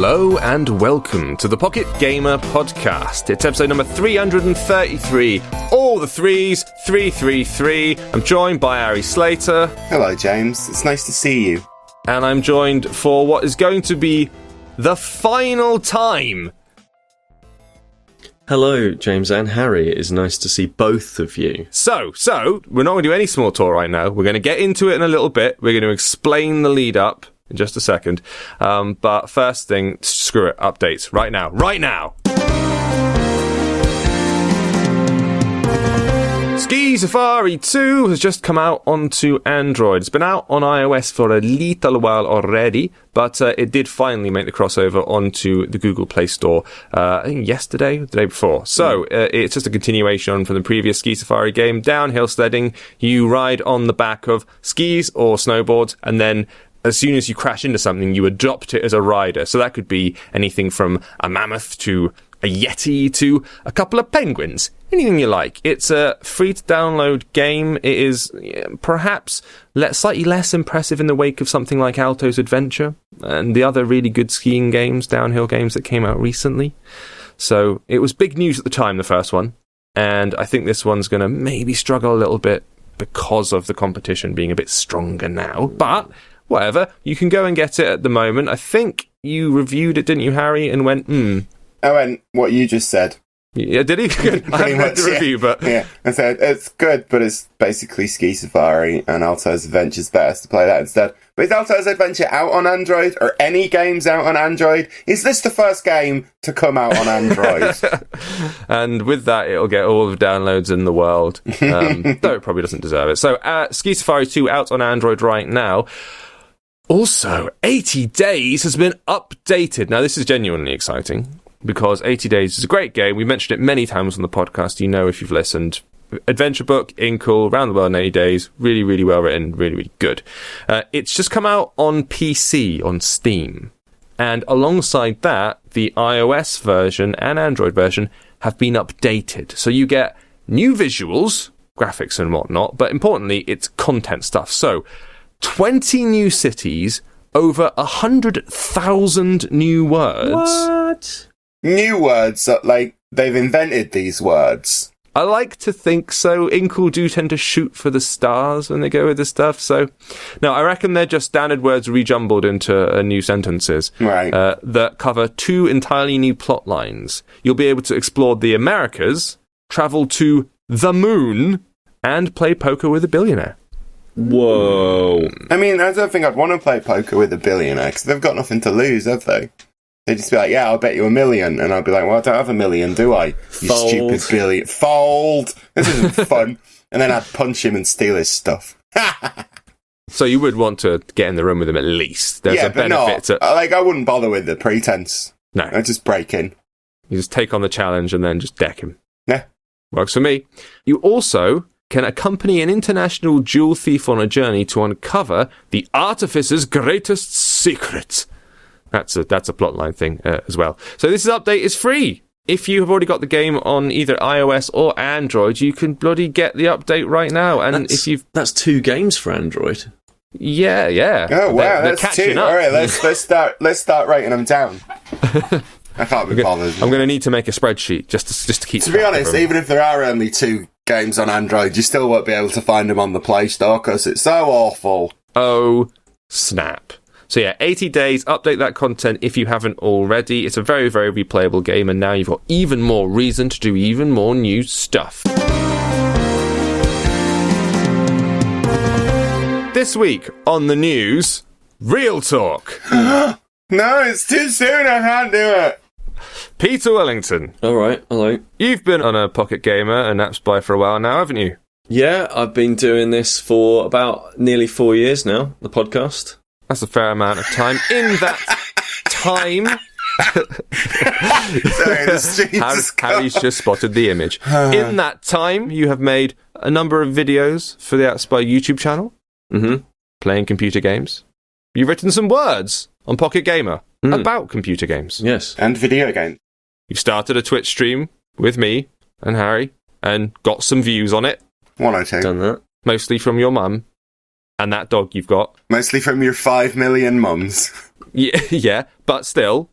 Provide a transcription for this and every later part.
Hello and welcome to the Pocket Gamer Podcast. It's episode number 333. All the threes, 333. I'm joined by Ari Slater. Hello, James. It's nice to see you. And I'm joined for what is going to be the final time. Hello, James and Harry. It is nice to see both of you. So, we're not going to do any small talk right now. We're going to get into it in a little bit. We're going to explain the lead up in just a second. But first thing, screw it, updates. Right now. Ski Safari 2 has just come out onto Android. It's been out on iOS for a little while already, but it did finally make the crossover onto the Google Play Store, I think yesterday, the day before. So it's just a continuation from the previous Ski Safari game, downhill sledding. You ride on the back of skis or snowboards, and then as soon as you crash into something, you adopt it as a rider. So that could be anything from a mammoth to a yeti to a couple of penguins. Anything you like. It's a free-to-download game. It is perhaps slightly less impressive in the wake of something like Alto's Adventure and the other really good skiing games, downhill games that came out recently. So it was big news at the time, the first one. And I think this one's going to maybe struggle a little bit because of the competition being a bit stronger now. But whatever, you can go and get it at the moment. I think you reviewed it, didn't you, Harry, and went, I went, what you just said. Yeah, did he? I haven't read the review, but... Yeah, I said, it's good, but it's basically Ski Safari, and Alto's Adventure's best to play that instead. But is Alto's Adventure out on Android? Or any games out on Android? Is this the first game to come out on Android? And with that, it'll get all the downloads in the world. Though it probably doesn't deserve it. So, Ski Safari 2 out on Android right now. Also, 80 Days has been updated. Now, this is genuinely exciting, because 80 Days is a great game. We mentioned it many times on the podcast, you know, if you've listened. Adventure book, Inkle, Round the World in 80 Days. Really, really well written. Really, really good. It's just come out on PC, on Steam. And alongside that, the iOS version and Android version have been updated. So you get new visuals, graphics and whatnot, but importantly, it's content stuff. So 20 new cities, over 100,000 new words. What? New words, like, they've invented these words. I like to think so. Inkle do tend to shoot for the stars when they go with this stuff. So, no, I reckon they're just standard words rejumbled into new sentences. Right. That cover two entirely new plot lines. You'll be able to explore the Americas, travel to the moon, and play poker with a billionaire. Whoa. I mean, I don't think I'd want to play poker with a billionaire, because they've got nothing to lose, have they? They'd just be like, yeah, I'll bet you $1 million. And I'd be like, well, I don't have $1 million, do I? You Fold. stupid billion. Fold! This isn't fun. And then I'd punch him and steal his stuff. So you would want to get in the room with him at least. There's a benefit to... I wouldn't bother with the pretense. No. I'd just break in. You just take on the challenge and then just deck him. Yeah. Works for me. You also can accompany an international jewel thief on a journey to uncover the artificer's greatest secret. That's a plotline thing as well. So this update is free. If you have already got the game on either iOS or Android, you can bloody get the update right now. And that's 2 games for Android. Yeah. Oh wow, they're that's 2. up. All right, let's start writing them down. I can't be bothered. I'm going to need to make a spreadsheet just to keep. To be honest, even if there are only 2 games on Android, you still won't be able to find them on the Play Store because it's so awful. Oh snap! So yeah, 80 Days, update that content if you haven't already. It's a very, very replayable game, and now you've got even more reason to do even more new stuff. This week on the news, Real Talk. No, it's too soon, I can't do it. Peter Willington. Alright, hello. You've been on a Pocket Gamer and AppSpy for a while now, haven't you? Yeah, I've been doing this for about nearly 4 years now, the podcast. That's a fair amount of time. In that time... Harry's just spotted the image. In that time, you have made a number of videos for the AppSpy YouTube channel. Playing computer games. You've written some words on Pocket Gamer about computer games. Yes. And video games. You've started a Twitch stream with me and Harry and got some views on it. 1 or 2. Done that. Mostly from your mum and that dog you've got. Mostly from your 5 million mums. Yeah, but still,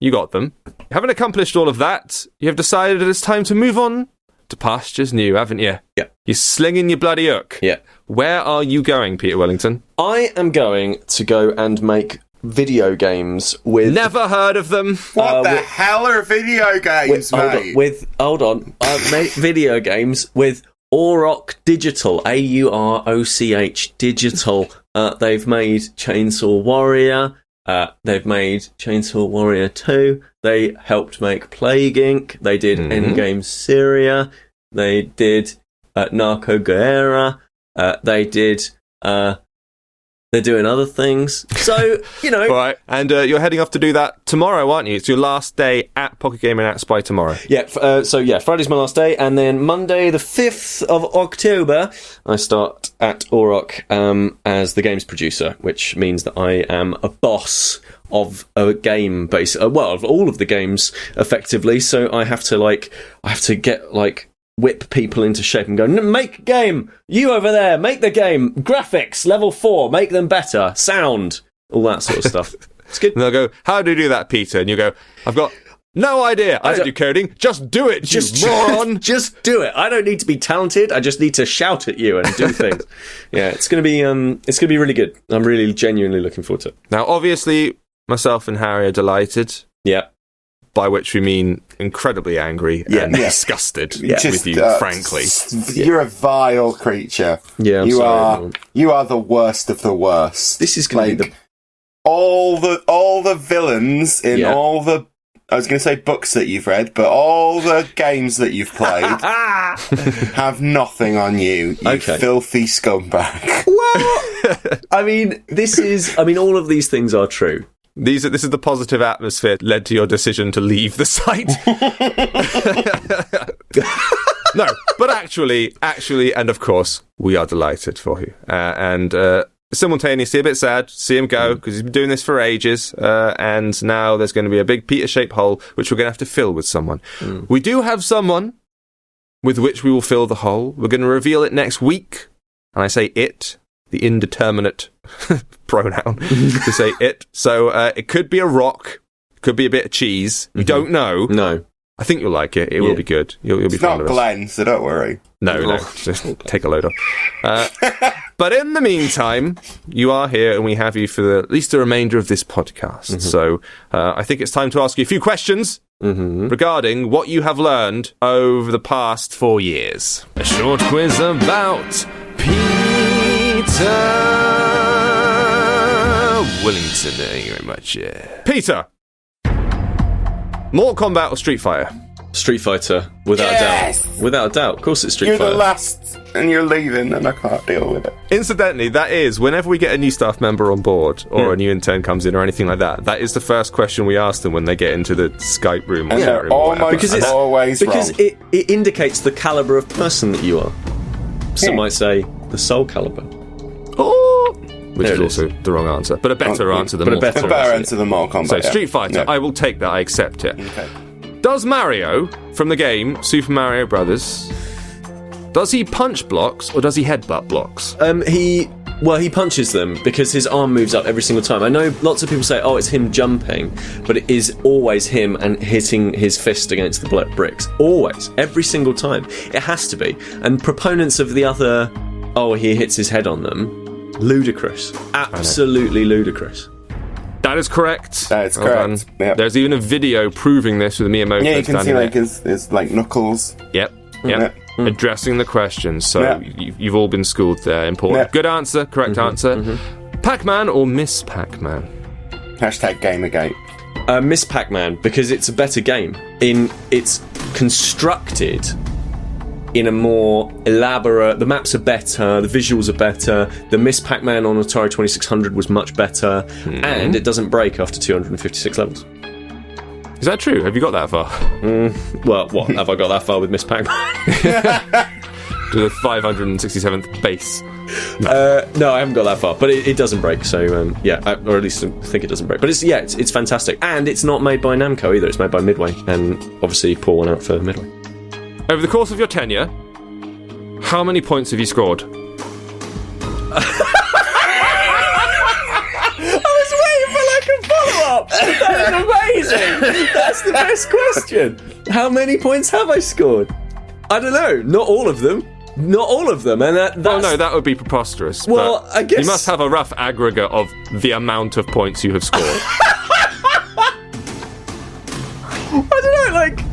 You got them. Having accomplished all of that, you have decided it's time to move on to pastures new, haven't you? Yeah. You're slinging your bloody hook. Yeah. Where are you going, Peter Willington? I am going to go and make video games with... Never heard of them. What the hell are video games, mate? Hold on. Make video games with Auroch Digital, AUROCH Digital. They've made Chainsaw Warrior. They've made Chainsaw Warrior 2. They helped make Plague Inc. They did Endgame Syria. They did Narco Guerra. They did... they're doing other things. So, you know... Right, and you're heading off to do that tomorrow, aren't you? It's your last day at Pocket Gaming and AppSpy tomorrow. Yeah, Friday's my last day, and then Monday the 5th of October, I start at Auroch as the games producer, which means that I am a boss of a game, of all of the games, effectively, so I have to get, whip people into shape and go, make a game! You over there, make the game! Graphics, level 4, make them better! Sound! All that sort of stuff. It's good. And they'll go, how do you do that, Peter? And you go, I've got no idea. I don't do coding. Just do it, you moron! Just do it. I don't need to be talented. I just need to shout at you and do things. Yeah, it's gonna be really good. I'm really genuinely looking forward to it. Now, obviously, myself and Harry are delighted. Yeah. By which we mean incredibly angry and disgusted with you, frankly. You're a vile creature. Yeah, I'm sorry. You are the worst of the worst. This is going to be all the villains in all the... I was going to say books that you've read, but all the games that you've played have nothing on you, filthy scumbag. Well, all of these things are true. This is the positive atmosphere that led to your decision to leave the site. No, but actually, and of course, we are delighted for you. And simultaneously a bit sad to see him go, because he's been doing this for ages, and now there's going to be a big Peter-shaped hole, which we're going to have to fill with someone. We do have someone with which we will fill the hole. We're going to reveal it next week, and I say it, the indeterminate pronoun to say it. So it could be a rock, could be a bit of cheese. We don't know. No. I think you'll like it. It will be good. You'll be fond of it. It's not Glenn, so don't worry. No. Just take a load off. But in the meantime, you are here and we have you for at least the remainder of this podcast. So I think it's time to ask you a few questions regarding what you have learned over the past 4 years. A short quiz about Peter Willington. Thank you very much. Peter, Mortal Kombat or Street Fighter? Street Fighter, without a doubt. Without a doubt. Of course it's Street Fighter. You're the last, and you're leaving, and I can't deal with it. Incidentally, that is, whenever we get a new staff member on board, or a new intern comes in, or anything like that, that is the first question we ask them when they get into the Skype room or chat room. Because it's always wrong. Because it indicates the calibre of person that you are. Some might say the soul calibre. Oh! Which is also the wrong answer. But a better answer than Mortal Kombat. A better answer than Mortal Kombat. So, Street Fighter, I will take that, I accept it. Okay. Does Mario, from the game Super Mario Brothers, does he punch blocks or does he headbutt blocks? He punches them because his arm moves up every single time. I know lots of people say, it's him jumping, but it is always him and hitting his fist against the bricks. Always. Every single time. It has to be. And proponents of the other, he hits his head on them, ludicrous. Absolutely ludicrous. That is correct. That is correct. Yep. There's even a video proving this with Miyamoto. Yeah, you can see his knuckles. Yep. Addressing the questions. So you've all been schooled there. Important. Yep. Good answer. Correct answer. Pac-Man or Miss Pac-Man? #Gamergate. Miss Pac-Man, because it's a better game. It's constructed in a more elaborate... The maps are better, the visuals are better, the Miss Pac-Man on Atari 2600 was much better, and it doesn't break after 256 levels. Is that true? Have you got that far? Well, what? Have I got that far with Miss Pac-Man? To the 567th base. No, I haven't got that far, but it doesn't break, so or at least I think it doesn't break. But it's fantastic, and it's not made by Namco either, it's made by Midway, and obviously pour one out for Midway. Over the course of your tenure, how many points have you scored? I was waiting for a follow-up. That is amazing. That's the best question. How many points have I scored? I don't know. Not all of them. And that would be preposterous. Well, but I guess you must have a rough aggregate of the amount of points you have scored. I don't know, like,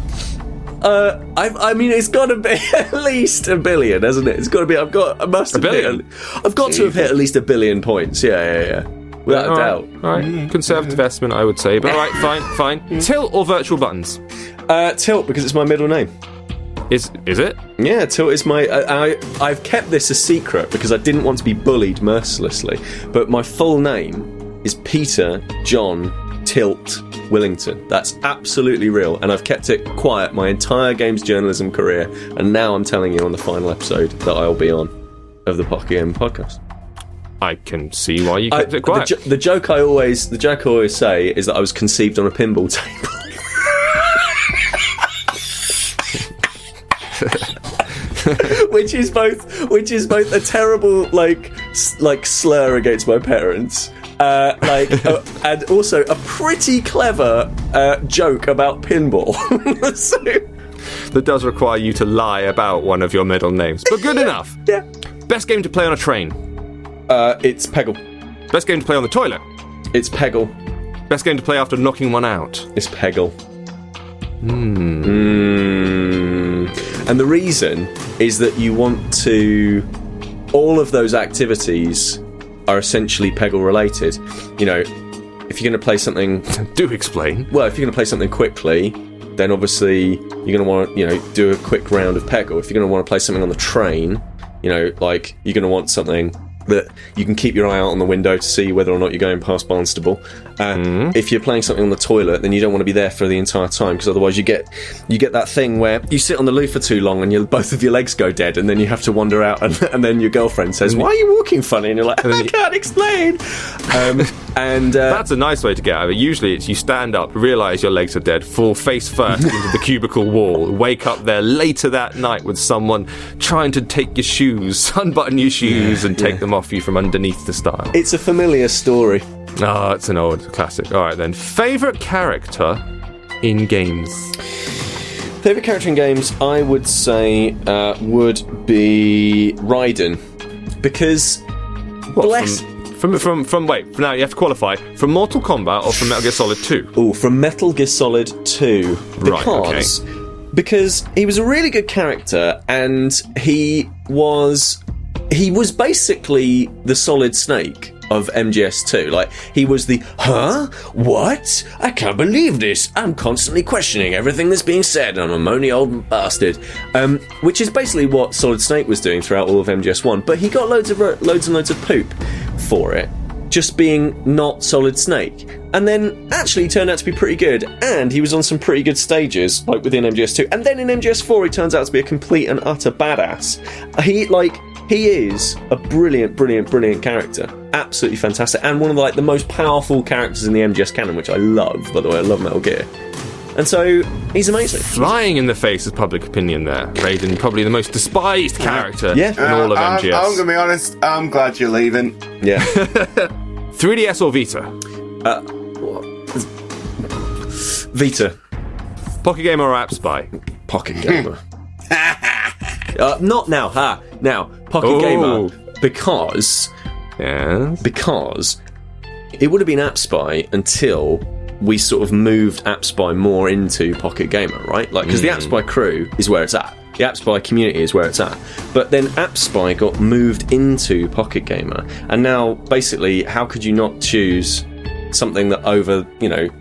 I mean, it's got to be at least a billion, hasn't it? It's got to be. I've got to have hit at least 1 billion points. Yeah. Without a doubt. All right. Conservative estimate, I would say. But all right, fine. Tilt or virtual buttons? Tilt, because it's my middle name. Is it? Yeah, Tilt is my... I've kept this a secret because I didn't want to be bullied mercilessly. But my full name is Peter John Tilt Willington. That's absolutely real. And I've kept it quiet my entire games journalism career. And now I'm telling you on the final episode that I'll be on of the Pocket Game podcast. I can see why you kept it quiet. The joke I always say is that I was conceived on a pinball table. which is both a terrible like slur against my parents, and also a pretty clever joke about pinball. So, that does require you to lie about one of your middle names, but good enough. Yeah. Best game to play on a train? It's Peggle. Best game to play on the toilet? It's Peggle. Best game to play after knocking one out? It's Peggle. And the reason is that you want to... All of those activities are essentially Peggle related. You know, if you're going to play something... Do explain. Well, if you're going to play something quickly, then obviously you're going to want to, do a quick round of Peggle. If you're going to want to play something on the train, like you're going to want something that you can keep your eye out on the window to see whether or not you're going past Barnstable. If you're playing something on the toilet, then you don't want to be there for the entire time, because otherwise you get that thing where you sit on the loo for too long and both of your legs go dead, and then you have to wander out, and then your girlfriend says, "Why are you walking funny?" And you're like, "I can't explain." That's a nice way to get out of it. Usually it's you stand up, realise your legs are dead, fall face first into the cubicle wall, wake up there later that night with someone trying to take your shoes, unbutton your shoes and take them off you from underneath the stile. It's a familiar story. Oh, it's an old classic. All right, then. Favourite character in games? Favourite character in games, I would say, would be Raiden. Because... Wait, now you have to qualify. From Mortal Kombat or from Metal Gear Solid 2? Oh, from Metal Gear Solid 2. Because he was a really good character, and he was basically the Solid Snake of MGS2. Like, he was the, what? I can't believe this. I'm constantly questioning everything that's being said, and I'm a moany old bastard. Which is basically what Solid Snake was doing throughout all of MGS1, but he got loads and loads of poop for it, just being not Solid Snake. And then actually turned out to be pretty good, and he was on some pretty good stages, like within MGS2. And then in MGS4 he turns out to be a complete and utter badass. He is a brilliant character. Absolutely fantastic. And one of the most powerful characters in the MGS canon, which I love, by the way. I love Metal Gear. And so, he's amazing. Flying in the face of public opinion there. Raiden, probably the most despised character in all of MGS. I'm going to be honest, I'm glad you're leaving. Yeah. 3DS or Vita? Vita. Pocket Gamer or AppSpy? Pocket Gamer. Not now, Now, Pocket Gamer, because it would have been AppSpy until we sort of moved AppSpy more into Pocket Gamer, right? Like, because the AppSpy crew is where it's at. The AppSpy community is where it's at. But then AppSpy got moved into Pocket Gamer, and now, basically, how could you not choose something that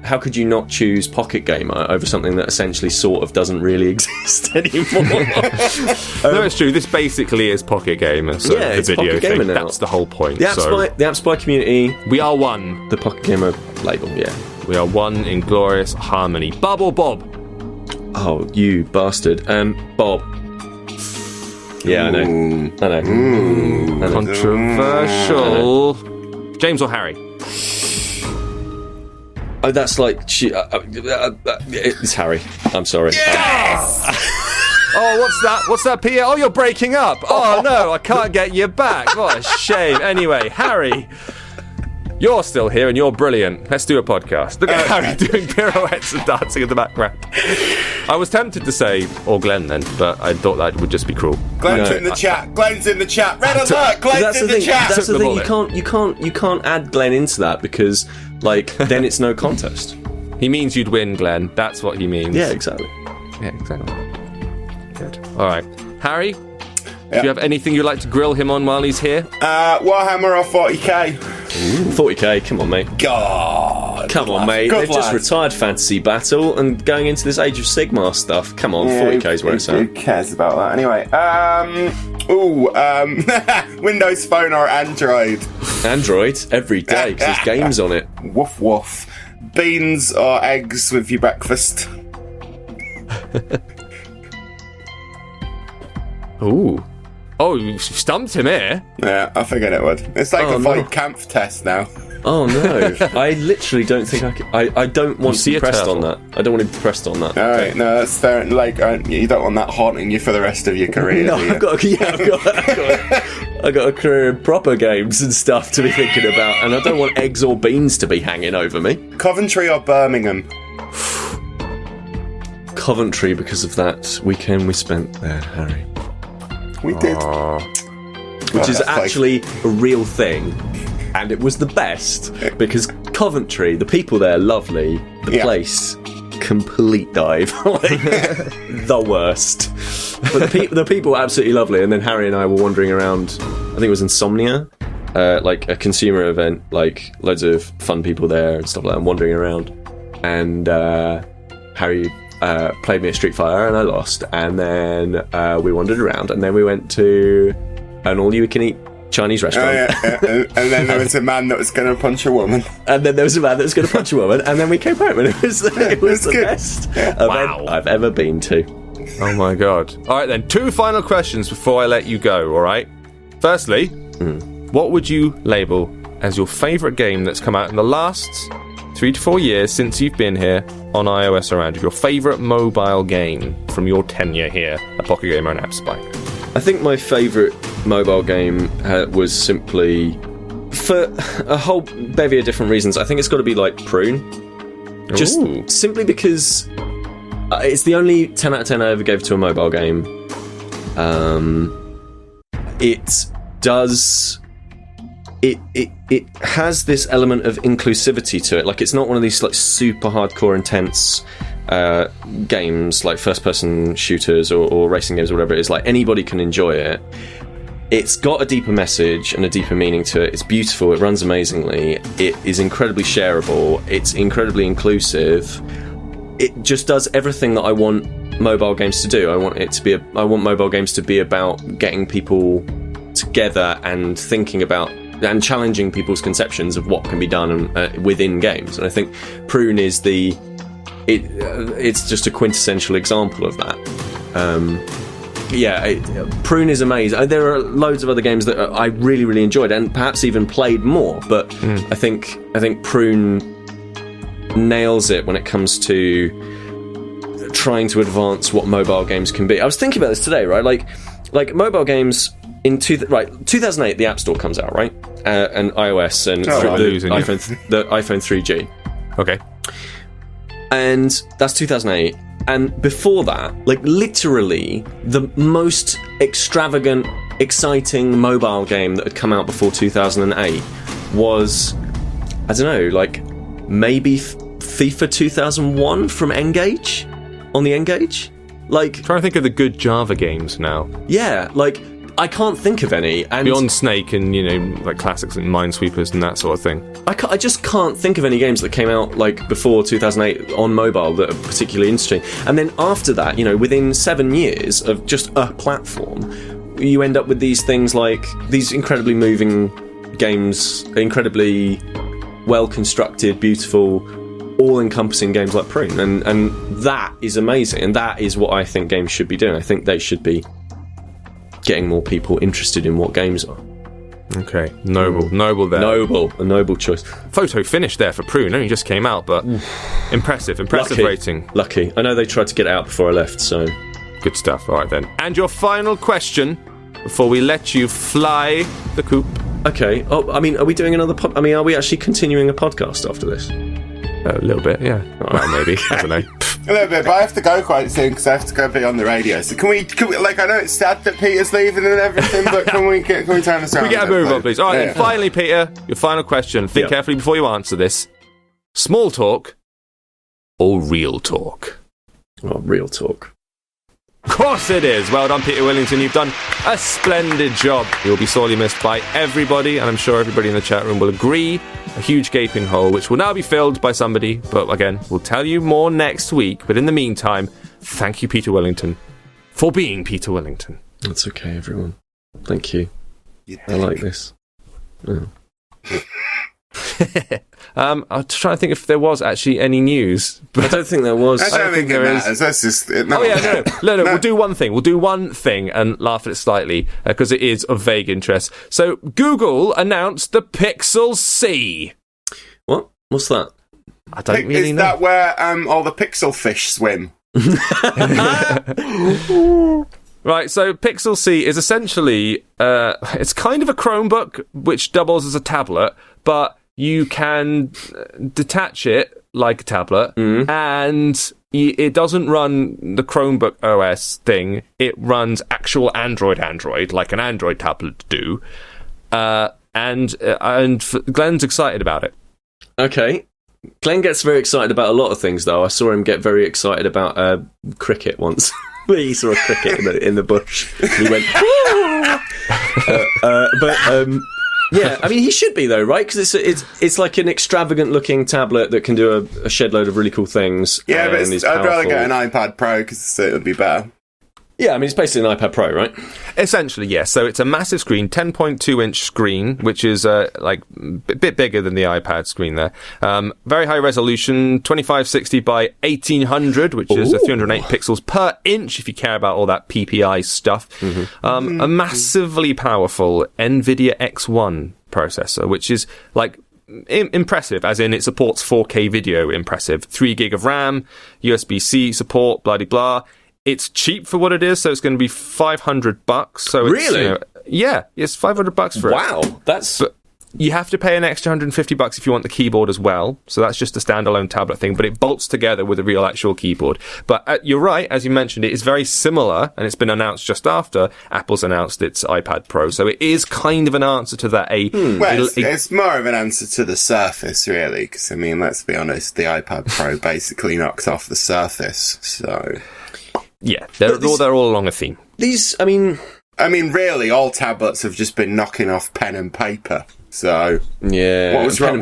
how could you not choose Pocket Gamer over something that essentially sort of doesn't really exist anymore? No, it's true. This basically is Pocket Gamer. So yeah, the it's video Pocket Gamer thing, now. That's the whole point. The AppSpy community. We are one. The Pocket Gamer label, yeah. We are one in glorious harmony. Bob or Bob? Oh, you bastard. Bob. Yeah, I know. Controversial. James or Harry? Oh, that's like... it's Harry. I'm sorry. Yes! Oh, what's that? What's that, Pierre? Oh, you're breaking up. Oh, no, I can't get you back. What a shame. Anyway, Harry. You're still here and you're brilliant. Let's do a podcast. Look at Harry doing pirouettes and dancing in the background. I was tempted to say, or Glenn then, but I thought that would just be cruel. Glenn's in the chat. Glenn's in the chat. Red alert! Glenn's in the chat. That's the thing. You can't add Glenn into that because, like, then it's no contest. He means you'd win, Glenn. That's what he means. Yeah, exactly. Good. All right, Harry. Do you have anything you'd like to grill him on while he's here? Warhammer or 40k? Ooh. 40k, come on, mate. God. Come on, mate. They've just retired Fantasy Battle and going into this Age of Sigmar stuff. Come on, 40k is where it's at. Who cares about that? Anyway, Windows Phone or Android? Android, every day, because there's games on it. Woof woof. Beans or eggs with your breakfast? Ooh. Oh, you stumped him here. Yeah, I figured it would. It's like a Void Kampf test now. Oh no! I literally don't think I can. I don't want to be pressed on that. I don't want to be pressed on that. All right, no, that's fair. Like, you don't want that haunting you for the rest of your career. No, I've got a career in proper games and stuff to be thinking about, and I don't want eggs or beans to be hanging over me. Coventry or Birmingham? Coventry, because of that weekend we spent there, Harry. We did. Which is actually a real thing. And it was the best because Coventry, the people there, lovely. The place, complete dive. The worst. But the people were absolutely lovely. And then Harry and I were wandering around, I think it was Insomnia, like a consumer event, like loads of fun people there and stuff like that, wandering around. And Harry played me at Street Fighter and I lost. And then we wandered around and then we went to an all-you-can-eat Chinese restaurant. And then there was a man that was going to punch a woman. And then there was a man that was going to punch a woman. And then we came home and it was the best event I've ever been to. Oh my god. All right then, 2 final questions before I let you go, all right? Firstly, what would you label as your favourite game that's come out in the last 3 to 4 years since you've been here on iOS or Android? Your favourite mobile game from your tenure here at Pocket Gamer and AppSpy? I think my favourite mobile game was simply, for a whole bevy of different reasons, I think it's got to be like Prune. Just simply because it's the only 10 out of 10 I ever gave to a mobile game. It has this element of inclusivity to it. Like, it's not one of these like super hardcore intense games like first-person shooters or racing games or whatever it is. Like, anybody can enjoy it. It's got a deeper message and a deeper meaning to it. It's beautiful. It runs amazingly. It is incredibly shareable. It's incredibly inclusive. It just does everything that I want mobile games to do. I want mobile games to be about getting people together and thinking about and challenging people's conceptions of what can be done within games. And I think Prune is it's just a quintessential example of that. Prune is amazing. There are loads of other games that I really, really enjoyed and perhaps even played more, but I think Prune nails it when it comes to trying to advance what mobile games can be. I was thinking about this today, right? Like mobile games in 2008, the App Store comes out, right? And iOS and the iPhone 3G. Okay. And that's 2008. And before that, like literally the most extravagant, exciting mobile game that had come out before 2008 was, I don't know, like maybe FIFA 2001 from N-Gage? On the N-Gage? Like, I'm trying to think of the good Java games now. Yeah, like, I can't think of any. And beyond Snake and, like classics like Minesweepers and that sort of thing. I just can't think of any games that came out like before 2008 on mobile that are particularly interesting. And then after that, within 7 years of just a platform, you end up with these things like these incredibly moving games, incredibly well-constructed, beautiful, all-encompassing games like Prune. And that is amazing. And that is what I think games should be doing. I think they should be getting more people interested in what games are. Okay, noble there. A noble choice. Photo finish there for Prune. Only just came out, but impressive rating. Lucky. I know they tried to get it out before I left, so good stuff. All right then. And your final question before we let you fly the coop. Okay. Oh, I mean, are we doing another pod? I mean, are we actually continuing a podcast after this? A little bit, yeah. Well, maybe. I don't know. A little bit, but I have to go quite soon because I have to go be on the radio. So can we, like, I know it's sad that Peter's leaving and everything, but can we turn this around? We get a move on, please. All right, and finally, Peter, your final question. Think carefully before you answer this. Small talk or real talk? Oh, real talk. Of course it is. Well done, Peter Willington. You've done a splendid job. You'll be sorely missed by everybody, and I'm sure everybody in the chat room will agree. A huge gaping hole, which will now be filled by somebody. But again, we'll tell you more next week. But in the meantime, thank you, Peter Willington, for being Peter Willington. That's okay, everyone. Thank you. I like this. Oh. I was trying to think if there was actually any news. But I don't think there was. I don't think it matters. That's just... No. We'll do one thing. We'll do one thing and laugh at it slightly because it is of vague interest. So Google announced the Pixel C. What? What's that? I don't really know. Is that where all the pixel fish swim? Right, so Pixel C is essentially, it's kind of a Chromebook which doubles as a tablet, but you can detach it like a tablet, and it doesn't run the Chromebook OS thing. It runs actual Android, like an Android tablet do, and Glenn's excited about it. Okay. Glenn gets very excited about a lot of things, though. I saw him get very excited about cricket once. He saw a cricket in the bush. He went, yeah, I mean, he should be, though, right? Because it's like an extravagant-looking tablet that can do a shed load of really cool things. Yeah, but I'd rather get an iPad Pro because it would be better. Yeah, I mean, it's basically an iPad Pro, right? Essentially, yes. So it's a massive screen, 10.2-inch screen, which is like a bit bigger than the iPad screen there. Very high resolution, 2560 by 1800, which is 308 pixels per inch, if you care about all that PPI stuff. A massively powerful NVIDIA X1 processor, which is like... impressive, as in it supports 4K video impressive. 3 gig of RAM, USB-C support, blah, blah, blah. It's cheap for what it is, so it's going to be $500. So really? It's $500 for it. Wow, but you have to pay an extra $150 if you want the keyboard as well. So that's just a standalone tablet thing, but it bolts together with a real actual keyboard. But you're right, as you mentioned, it is very similar, and it's been announced just after Apple's announced its iPad Pro. So it is kind of an answer to that. It's more of an answer to the Surface, really, because I mean, let's be honest, the iPad Pro basically knocks off the Surface. So. Yeah, they're all along a theme. These, I mean, really, all tablets have just been knocking off pen and paper. So, yeah, what was wrong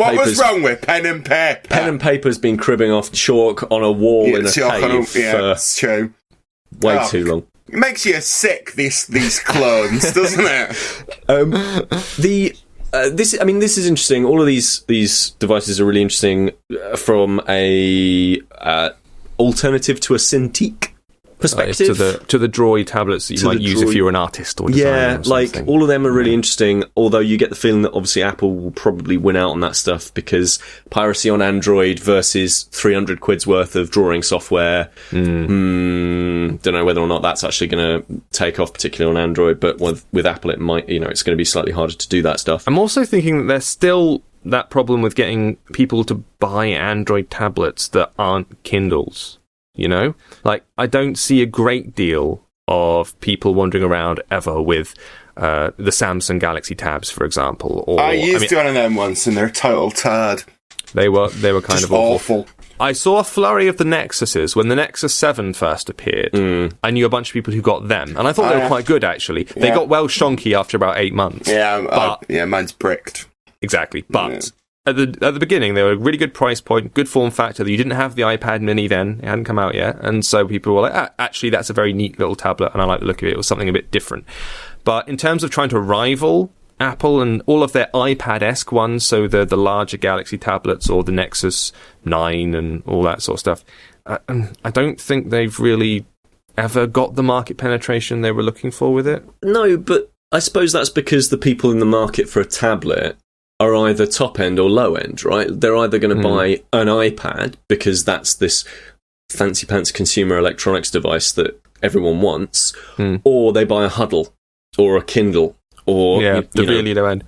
with pen and paper? Pen and paper's been cribbing off chalk on a wall in a cave for it's true. Way too long. It makes you sick, these clones, doesn't it? This is interesting. All of these devices are really interesting from a alternative to a Cintiq perspective, to the Droid tablets that you might use if you're an artist or designer. Yeah, like all of them are really interesting. Although you get the feeling that obviously Apple will probably win out on that stuff because piracy on Android versus 300 quid's worth of drawing software. Don't know whether or not that's actually going to take off, particularly on Android. But with Apple, it might. It's going to be slightly harder to do that stuff. I'm also thinking that there's still that problem with getting people to buy Android tablets that aren't Kindles. Like, I don't see a great deal of people wandering around ever with the Samsung Galaxy Tabs, for example. I used one of them once, and they're a total turd. They were kind just of awful. I saw a flurry of the Nexuses when the Nexus 7 first appeared. I knew a bunch of people who got them, and I thought they were quite good, actually. They got well shonky after about 8 months. Yeah, mine's bricked. Exactly, but... At the beginning, they were a really good price point, good form factor. You didn't have the iPad Mini then; it hadn't come out yet, and so people were like, "Actually, that's a very neat little tablet, and I like the look of it. It was something a bit different." But in terms of trying to rival Apple and all of their iPad-esque ones, so the larger Galaxy tablets or the Nexus 9 and all that sort of stuff, I don't think they've really ever got the market penetration they were looking for with it. No, but I suppose that's because the people in the market for a tablet are either top end or low end, right? They're either going to buy an iPad because that's this fancy pants consumer electronics device that everyone wants, or they buy a Huddle or a Kindle or really low end.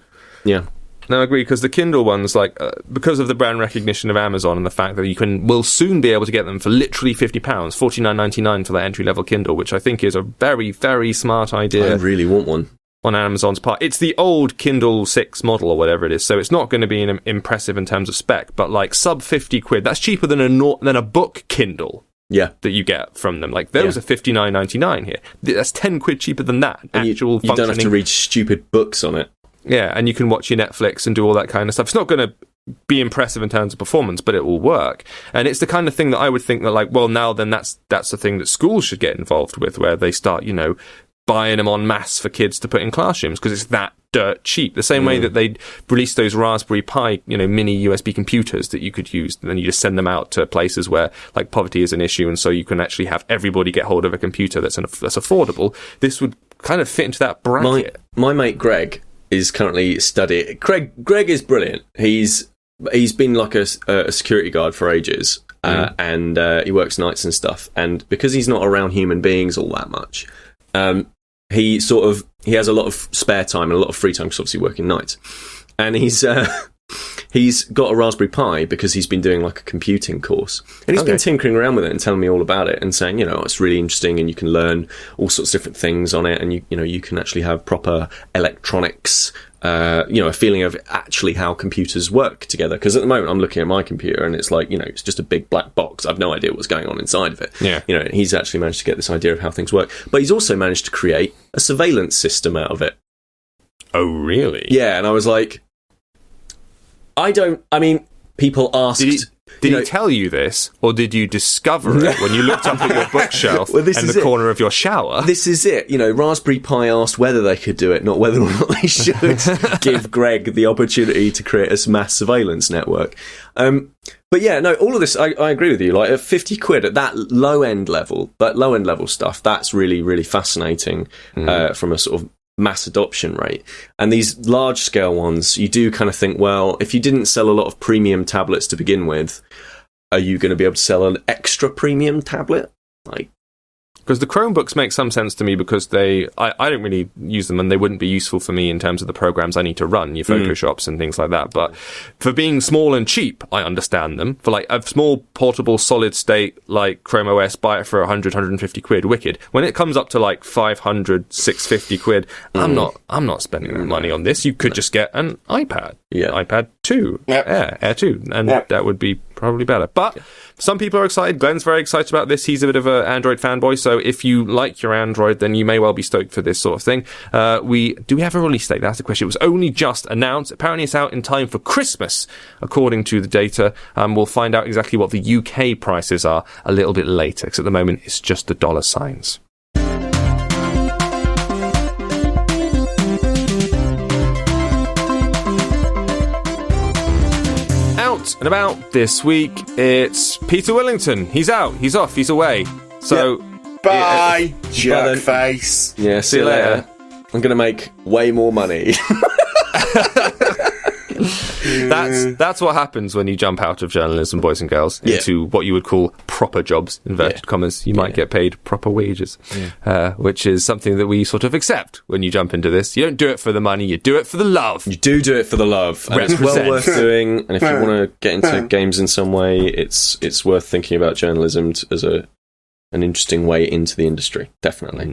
Yeah. No, I agree, because the Kindle ones, like, because of the brand recognition of Amazon and the fact that will soon be able to get them for literally £50, $49.99 for that entry-level Kindle, which I think is a very, very smart idea. I really want one. On Amazon's part. It's the old Kindle 6 model or whatever it is, so it's not going to be impressive in terms of spec, but like sub £50, that's cheaper than a book Kindle. Yeah, that you get from them. Like those are £59.99 here. That's £10 cheaper than that. And you don't have to read stupid books on it. Yeah, and you can watch your Netflix and do all that kind of stuff. It's not going to be impressive in terms of performance, but it will work. And it's the kind of thing that I would think that, like, well, now then that's the thing that schools should get involved with, where they start, buying them en masse for kids to put in classrooms because it's that dirt cheap. The same way that they released those Raspberry Pi, mini USB computers that you could use, and then you just send them out to places where like poverty is an issue, and so you can actually have everybody get hold of a computer that's affordable. This would kind of fit into that bracket. My mate Greg is currently studying. Greg is brilliant. He's been like a security guard for ages, and he works nights and stuff. And because he's not around human beings all that much, he has a lot of spare time and a lot of free time because obviously working nights. And he's got a Raspberry Pi because he's been doing like a computing course, and he's been tinkering around with it and telling me all about it and saying, it's really interesting and you can learn all sorts of different things on it, and you can actually have proper electronics, a feeling of actually how computers work together. Because at the moment I'm looking at my computer and it's like, it's just a big black box. I've no idea what's going on inside of it. Yeah. He's actually managed to get this idea of how things work, but he's also managed to create a surveillance system out of it. Oh, really? Yeah, and I was like, people asked... Did he tell you this, or did you discover it when you looked up at your bookshelf in the corner of your shower? This is it. Raspberry Pi asked whether they could do it, not whether or not they should give Greg the opportunity to create a mass surveillance network. But yeah, no, all of this, I agree with you. Like at £50 at that low-end level stuff, that's really, really fascinating from a sort of mass adoption rate. And these large scale ones, you do kind of think, well, if you didn't sell a lot of premium tablets to begin with, are you going to be able to sell an extra premium tablet? Because the Chromebooks make some sense to me because I don't really use them and they wouldn't be useful for me in terms of the programs I need to run, your Photoshops and things like that. But for being small and cheap, I understand them. For like a small portable solid state like Chrome OS, buy it for 100, 150 quid, wicked. When it comes up to like 500, 650 quid, I'm not spending that money on this. You could just get an iPad. Yeah. iPad 2, Air 2, and that would be probably better. But some people are excited. Glenn's very excited about this. He's a bit of an Android fanboy, so if you like your Android, then you may well be stoked for this sort of thing. Do we have a release date? That's the question. It was only just announced. Apparently it's out in time for Christmas, according to the data. We'll find out exactly what the UK prices are a little bit later, because at the moment it's just the dollar signs. And about this week, it's Peter Willington. He's out, he's off, he's away. So, bye, jerk face. Yeah, see you later. I'm going to make way more money. That's what happens when you jump out of journalism, boys and girls, into what you would call proper jobs, inverted commas. You might get paid proper wages, which is something that we sort of accept when you jump into this. You don't do it for the money, you do it for the love. You do it for the love. And it's well worth doing. And if you want to get into games in some way, it's worth thinking about journalism as an interesting way into the industry, definitely.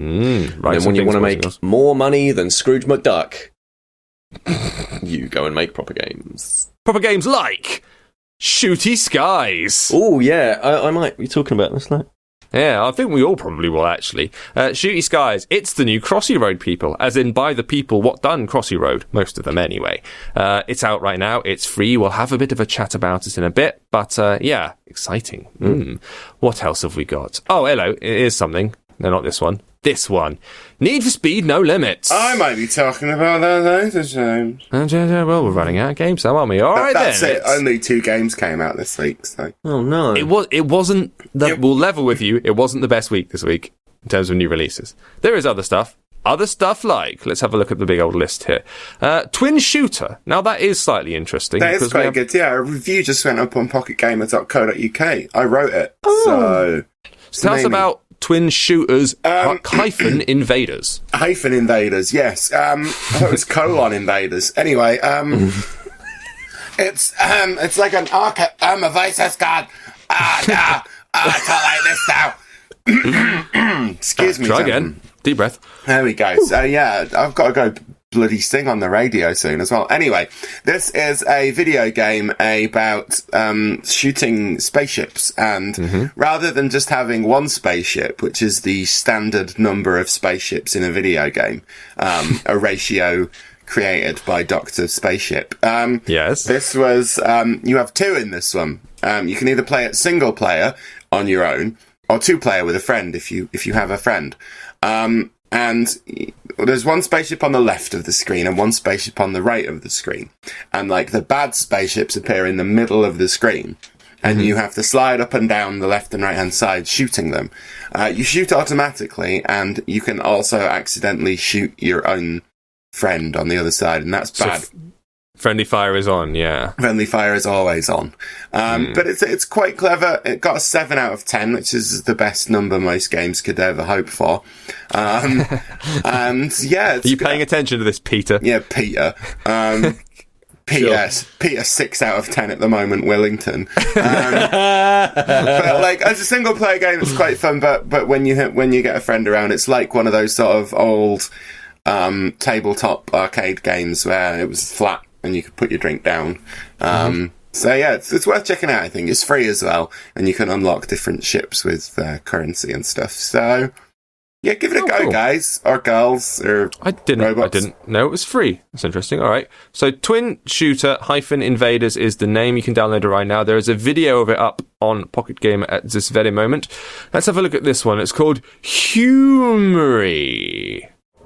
Right. And when you want to make more money than Scrooge McDuck, you go and make proper games. Proper games like Shooty Skies. Oh, yeah, I might be talking about this now. Yeah, I think we all probably will, actually. Shooty Skies, it's the new Crossy Road people, as in by the people what done Crossy Road, most of them anyway. It's out right now, it's free, we'll have a bit of a chat about it in a bit, but yeah, exciting. What else have we got? Oh, hello, here's something. No, not this one. This one. Need for Speed No Limits. I might be talking about that later, James. Well, we're running out of games, so aren't we? All right, that's then. It. Only 2 games came out this week, so... Oh, no. It wasn't... We'll level with you, it wasn't the best week this week in terms of new releases. There is other stuff. Other stuff like... Let's have a look at the big old list here. Twin Shooter. Now, that is slightly interesting. That is quite good, yeah. A review just went up on pocketgamer.co.uk. I wrote it, so... Tell us about twin shooters hyphen invaders. Hyphen invaders, yes. I thought it was colon invaders. Anyway, it's like an my voice has gone. I can't like this now. Excuse me. Try again. Deep breath. There we go. So yeah, I've got to go bloody sing on the radio soon as well. Anyway, this is a video game about shooting spaceships, and rather than just having one spaceship, which is the standard number of spaceships in a video game, a ratio created by Dr. Spaceship. Yes. This was, you have two in this one. You can either play it single player on your own, or two player with a friend if you have a friend. And there's one spaceship on the left of the screen and one spaceship on the right of the screen. And like the bad spaceships appear in the middle of the screen. And you have to slide up and down the left and right hand side shooting them. You shoot automatically, and you can also accidentally shoot your own friend on the other side, and that's bad. Friendly fire is on, yeah. Friendly fire is always on. But it's quite clever. It got a 7 out of 10, which is the best number most games could ever hope for. And yeah, Are you paying attention to this, Peter? Yeah, Peter. Peter 6 out of 10 at the moment, Willington. But like as a single player game, it's quite fun. But when you get a friend around, it's like one of those sort of old tabletop arcade games where it was flat and you could put your drink down. So yeah, it's worth checking out. I think it's free as well, and you can unlock different ships with currency and stuff. So yeah, give it a go, guys or girls or robots. I didn't know it was free. That's interesting. All right, so Twin Shooter hyphen Invaders is the name. You can download it right now. There is a video of it up on Pocket Gamer at this very moment. Let's have a look at this one. It's called Humory.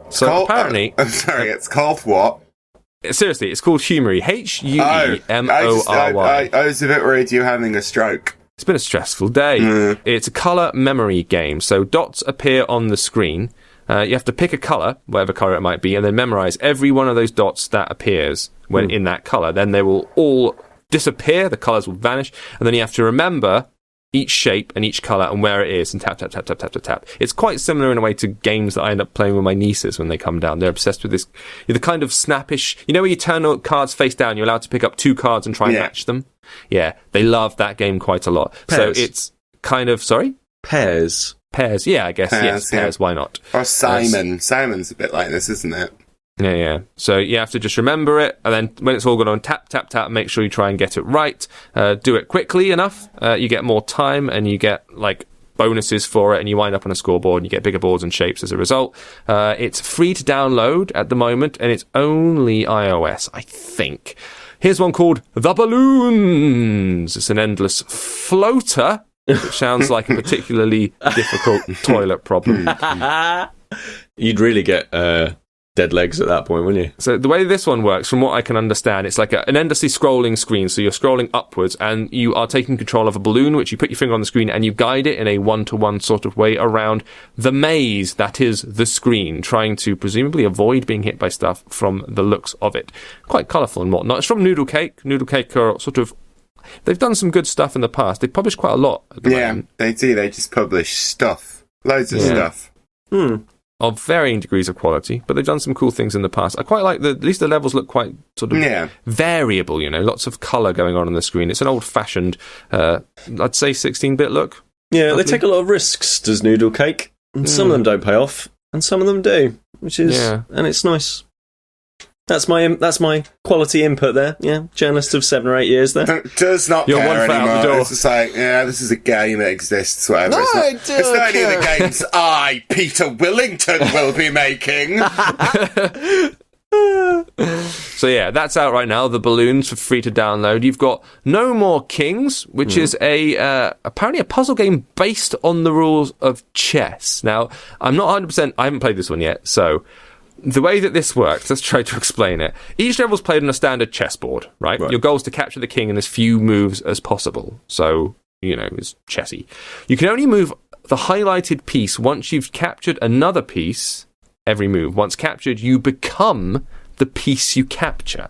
So apparently, I'm sorry, it's called what? Seriously, it's called Humory. Huemory. I was a bit worried you were having a stroke. It's been a stressful day. It's a colour memory game. So dots appear on the screen. You have to pick a colour, whatever colour it might be, and then memorise every one of those dots that appears when in that colour. Then they will all disappear, the colours will vanish, and then you have to remember each shape and each colour and where it is, and tap, tap, tap, tap, tap, tap, tap. It's quite similar in a way to games that I end up playing with my nieces when they come down. They're obsessed with this, the kind of snappish, you know where you turn cards face down, you're allowed to pick up two cards and try and match them? Yeah, they love that game quite a lot. Pairs. So it's kind of, sorry? Pairs, yeah, I guess. Pairs, yes, why not? Or Simon. Simon's a bit like this, isn't it? Yeah. So you have to just remember it, and then when it's all gone on, tap, tap, tap, make sure you try and get it right. Do it quickly enough, you get more time, and you get, like, bonuses for it, and you wind up on a scoreboard, and you get bigger boards and shapes as a result. It's free to download at the moment, and it's only iOS, I think. Here's one called The Balloons. It's an endless floater, which sounds like a particularly difficult toilet problem. You'd really get dead legs at that point, wouldn't you? So the way this one works, from what I can understand, it's like an endlessly scrolling screen. So you're scrolling upwards, and you are taking control of a balloon, which you put your finger on the screen, and you guide it in a one-to-one sort of way around the maze that is the screen, trying to presumably avoid being hit by stuff from the looks of it. Quite colourful and whatnot. It's from Noodle Cake. Noodle Cake are sort of... They've done some good stuff in the past. They've published quite a lot at the moment. They do. They just publish stuff. Loads of stuff. Of varying degrees of quality, but they've done some cool things in the past. I quite like at least the levels look quite sort of variable, you know, lots of colour going on the screen. It's an old-fashioned, I'd say 16-bit look. Yeah, they take a lot of risks, does Noodle Cake. And some of them don't pay off, and some of them do, which is, and it's nice. That's my quality input there. Yeah, journalist of 7 or 8 years there. Does not care anymore. It's just like, this is a game that exists, whatever. No, it's not any of the games I, Peter Willington, will be making. So yeah, that's out right now. The Balloons for free to download. You've got No More Kings, which is apparently a puzzle game based on the rules of chess. Now, I'm not 100%. I haven't played this one yet, so. The way that this works, let's try to explain it. Each level's played on a standard chessboard, right? Your goal is to capture the king in as few moves as possible. So, you know, it's chessy. You can only move the highlighted piece once you've captured another piece every move. Once captured, you become the piece you capture.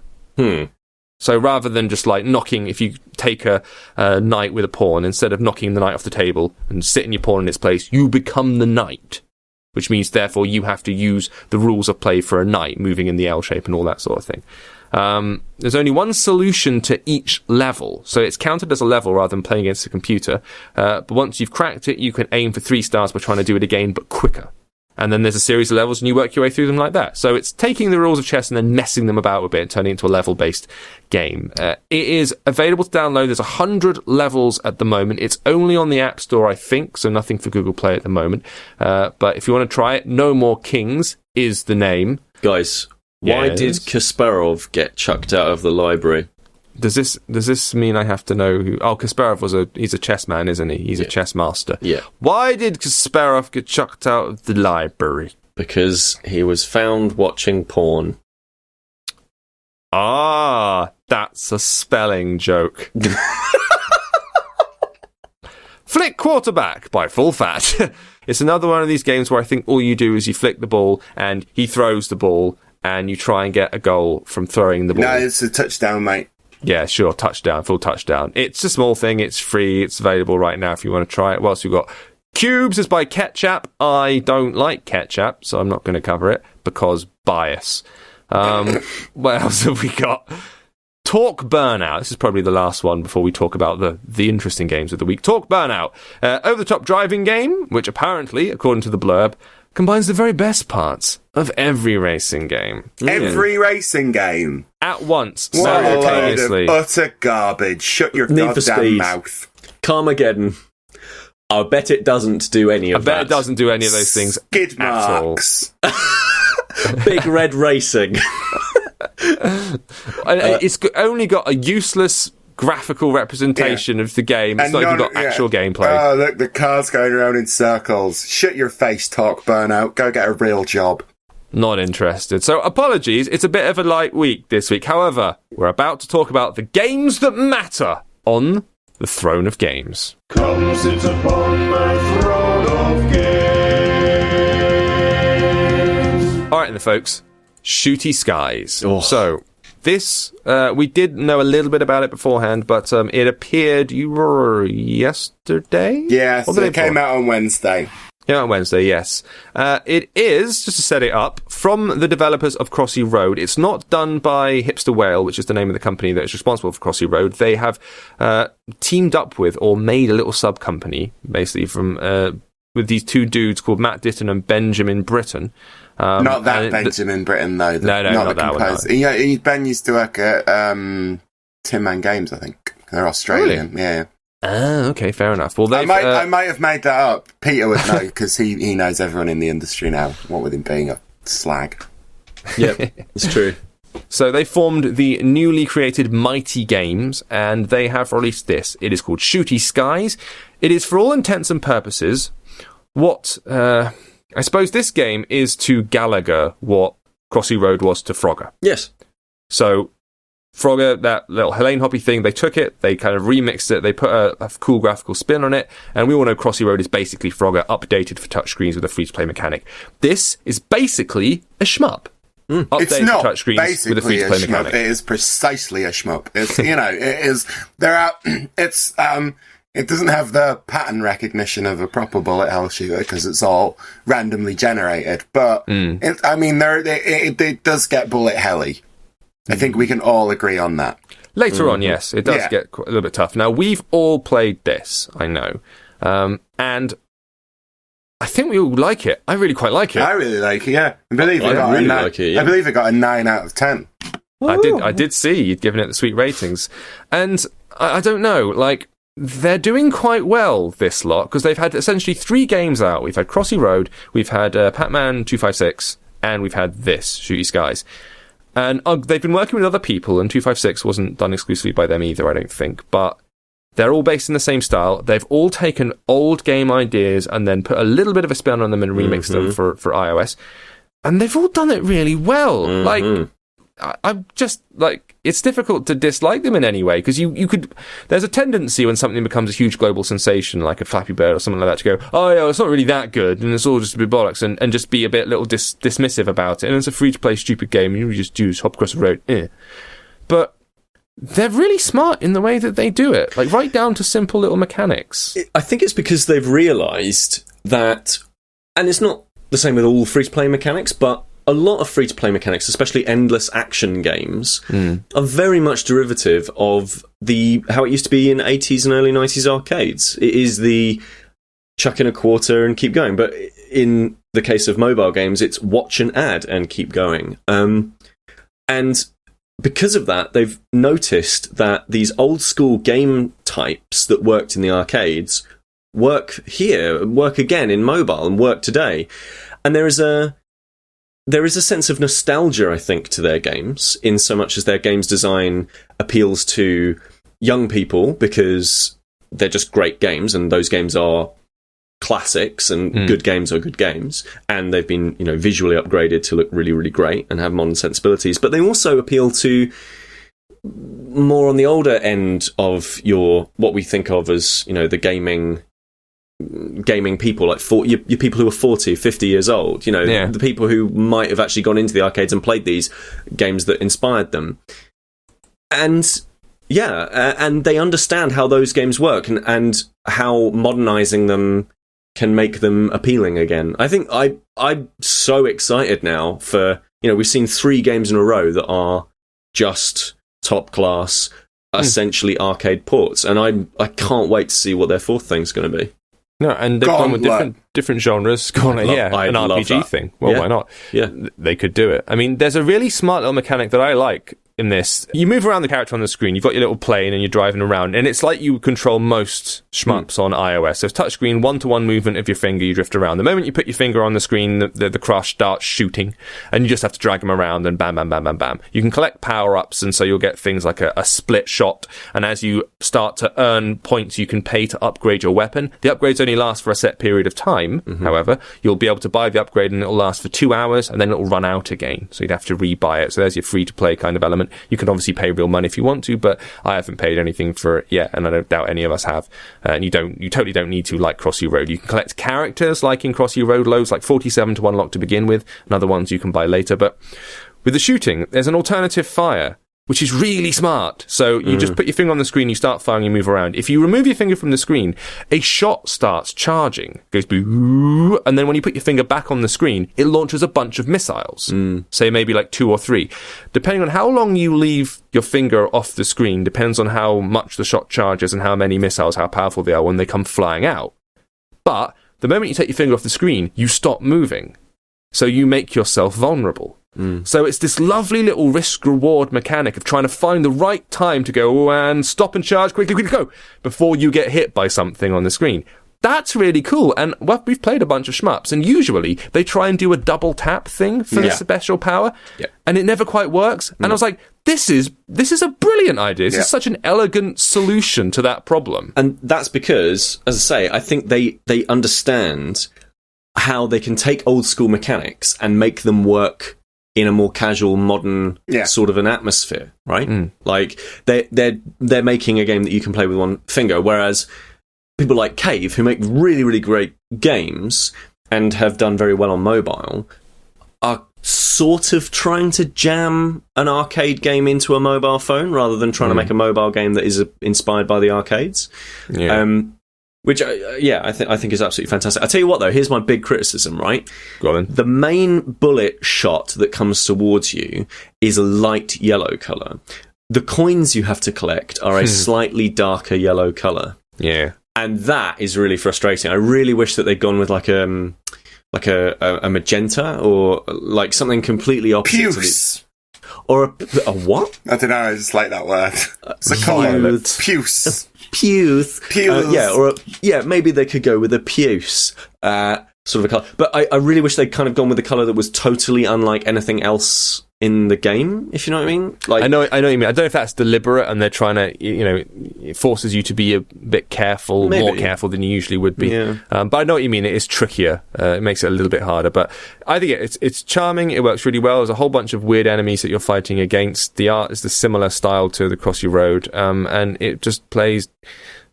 So rather than just like knocking, if you take a knight with a pawn, instead of knocking the knight off the table and sitting your pawn in its place, you become the knight, which means therefore you have to use the rules of play for a knight, moving in the L shape and all that sort of thing. There's only one solution to each level, so it's counted as a level rather than playing against a computer. But once you've cracked it, you can aim for 3 stars by trying to do it again, but quicker. And then there's a series of levels, and you work your way through them like that. So it's taking the rules of chess and then messing them about a bit and turning it into a level-based game. It is available to download. There's 100 levels at the moment. It's only on the App Store, I think, so nothing for Google Play at the moment. But if you want to try it, No More Kings is the name. Guys, why did Kasparov get chucked out of the library? Does this mean I have to know who... Oh, Kasparov he's a chess man, isn't he? He's a chess master. Yeah. Why did Kasparov get chucked out of the library? Because he was found watching porn. Ah, that's a spelling joke. Flick Quarterback by Full Fat. It's another one of these games where I think all you do is you flick the ball and he throws the ball and you try and get a goal from throwing the ball. No, it's a touchdown, mate. Yeah, sure, touchdown, full touchdown. It's a small thing, it's free, it's available right now if you want to try it. What else we've got? Cubes is by Ketchup. I don't like ketchup, so I'm not going to cover it because bias. What else have we got? Talk Burnout. This is probably the last one before we talk about the interesting games of the week. Talk Burnout. Over-the-top driving game, which apparently, according to the blurb, combines the very best parts of every racing game. Every racing game? At once, What a load simultaneously. of utter garbage. Shut your Need for goddamn Speed. mouth. Carmageddon. I bet it doesn't do any of that. I bet it doesn't do any of those things Skid at all. marks. Big Red Racing. It's only got a useless graphical representation of the game. It's not even got actual gameplay. Oh, look, the car's going around in circles. Shut your face, Talk Burnout. Go get a real job. Not interested. So apologies, it's a bit of a light week this week. However, we're about to talk about the games that matter on the throne of games. Come sit upon the throne of games. Alright then, folks. Shooty Skies. Oh. So, this, we did know a little bit about it beforehand, but it appeared yesterday? Yeah, Or so the it day came before? out on Wednesday. Yeah, on Wednesday, yes. It is, just to set it up, from the developers of Crossy Road. It's not done by Hipster Whale, which is the name of the company that is responsible for Crossy Road. They have teamed up with, or made a little sub-company, basically, from with these two dudes called Matt Ditton and Benjamin Britton. Not that Benjamin Britton, though. No, not that one, no. Yeah, Ben used to work at Tin Man Games, I think. They're Australian. Really? Yeah. Ah, okay, fair enough. Well, I might have made that up. Peter would know, because he knows everyone in the industry now, what with him being a slag. Yep, it's true. So they formed the newly created Mighty Games, and they have released this. It is called Shooty Skies. It is, for all intents and purposes, what... I suppose this game is to Gallagher what Crossy Road was to Frogger. Yes. So, Frogger, that little Helene Hoppy thing, they took it, they kind of remixed it, they put a cool graphical spin on it, and we all know Crossy Road is basically Frogger updated for touchscreens with a free-to-play mechanic. This is basically a shmup. Updated It's not for touchscreens basically with a free-to-play a shmup. mechanic. It is precisely a shmup. It's, it is, it doesn't have the pattern recognition of a proper bullet hell shooter because it's all randomly generated. But, it does get bullet helly. I think we can all agree on that. Later on, yes, it does get a little bit tough. Now, we've all played this, I know. And I think we all like it. I really quite like it. I really like it, yeah. I believe it got a 9 out of 10. I did see you'd given it the sweet ratings. And I don't know, like... They're doing quite well, this lot, because they've had essentially 3 games out. We've had Crossy Road, we've had Pac-Man 256, and we've had this, Shooty Skies. And they've been working with other people, and 256 wasn't done exclusively by them either, I don't think. But they're all based in the same style. They've all taken old game ideas and then put a little bit of a spin on them and remixed them for iOS. And they've all done it really well. Like... I'm just, like, it's difficult to dislike them in any way, because you could, there's a tendency when something becomes a huge global sensation, like a Flappy Bird or something like that, to go, oh yeah, it's not really that good, and it's all just a bit bollocks, and just be a bit little dismissive about it, and it's a free-to-play stupid game, and you just hop across the road, But they're really smart in the way that they do it, like right down to simple little mechanics. I think it's because they've realised that, and it's not the same with all free-to-play mechanics, but a lot of free-to-play mechanics, especially endless action games, are very much derivative of how it used to be in 80s and early 90s arcades. It is the chuck in a quarter and keep going. But in the case of mobile games, it's watch an ad and keep going. And because of that, they've noticed that these old-school game types that worked in the arcades work here, work again in mobile, and work today. And there is a sense of nostalgia, I think, to their games, in so much as their games design appeals to young people because they're just great games, and those games are classics, and good games are good games, and they've been, visually upgraded to look really, really great and have modern sensibilities. But they also appeal to more on the older end of what we think of as, the gaming people, like your people who are 40, 50 years old, the people who might have actually gone into the arcades and played these games that inspired them. And and they understand how those games work and how modernizing them can make them appealing again. I think I'm so excited now for, we've seen 3 games in a row that are just top class, essentially arcade ports, and I can't wait to see what their 4th thing's going to be. No, and they've gone with different genres. An RPG thing. Well, why not? Yeah, they could do it. I mean, there's a really smart little mechanic that I like in this. You move around the character on the screen. You've got your little plane and you're driving around, and it's like you control most shmups on iOS. So it's touchscreen, 1-to-1 movement of your finger. You drift around. The moment you put your finger on the screen, the crush starts shooting, and you just have to drag them around and bam, bam, bam, bam, bam. You can collect power-ups, and so you'll get things like a split shot, and as you start to earn points, you can pay to upgrade your weapon. The upgrades only last for a set period of time, however. You'll be able to buy the upgrade, and it'll last for 2 hours, and then it'll run out again. So you'd have to rebuy it. So there's your free-to-play kind of element. You can obviously pay real money if you want to, but I haven't paid anything for it yet, and I don't doubt any of us have. And you totally don't need to, like Crossy Road. You can collect characters like in Crossy Road, loads, like 47 to unlock to begin with, and other ones you can buy later. But with the shooting, there's an alternative fire, which is really smart. So you just put your finger on the screen, you start firing, you move around. If you remove your finger from the screen, a shot starts charging, goes boo, and then when you put your finger back on the screen, it launches a bunch of missiles. Say maybe like 2 or 3. Depending on how long you leave your finger off the screen, depends on how much the shot charges and how many missiles, how powerful they are when they come flying out. But the moment you take your finger off the screen, you stop moving. So you make yourself vulnerable. So it's this lovely little risk-reward mechanic of trying to find the right time to go and stop and charge, quickly, go, before you get hit by something on the screen. That's really cool. And we've played a bunch of shmups, and usually they try and do a double tap thing for the special power, and it never quite works. And I was like, this is a brilliant idea. This is such an elegant solution to that problem. And that's because, as I say, I think they understand how they can take old school mechanics and make them work in a more casual, modern sort of an atmosphere, right? Like they're making a game that you can play with one finger, whereas people like Cave, who make really, really great games and have done very well on mobile, are sort of trying to jam an arcade game into a mobile phone rather than trying to make a mobile game that is inspired by the arcades. Which, I think is absolutely fantastic. I tell you what, though, here's my big criticism, right? Go on then. The main bullet shot that comes towards you is a light yellow colour. The coins you have to collect are a slightly darker yellow colour. Yeah. And that is really frustrating. I really wish that they'd gone with like a magenta or like something completely opposite. Puce. Or a what? I don't know, I just like that word. It's a colour. Puce. Puce. Maybe they could go with a puce sort of a colour. But I really wish they'd kind of gone with a colour that was totally unlike anything else in the game, if you know what I mean. Like, I know what you mean. I don't know if that's deliberate and they're trying to, it forces you to be a bit careful, more careful than you usually would be. Yeah. But I know what you mean. It is trickier. It makes it a little bit harder. But I think it's charming. It works really well. There's a whole bunch of weird enemies that you're fighting against. The art is the similar style to the Crossy Road, and it just plays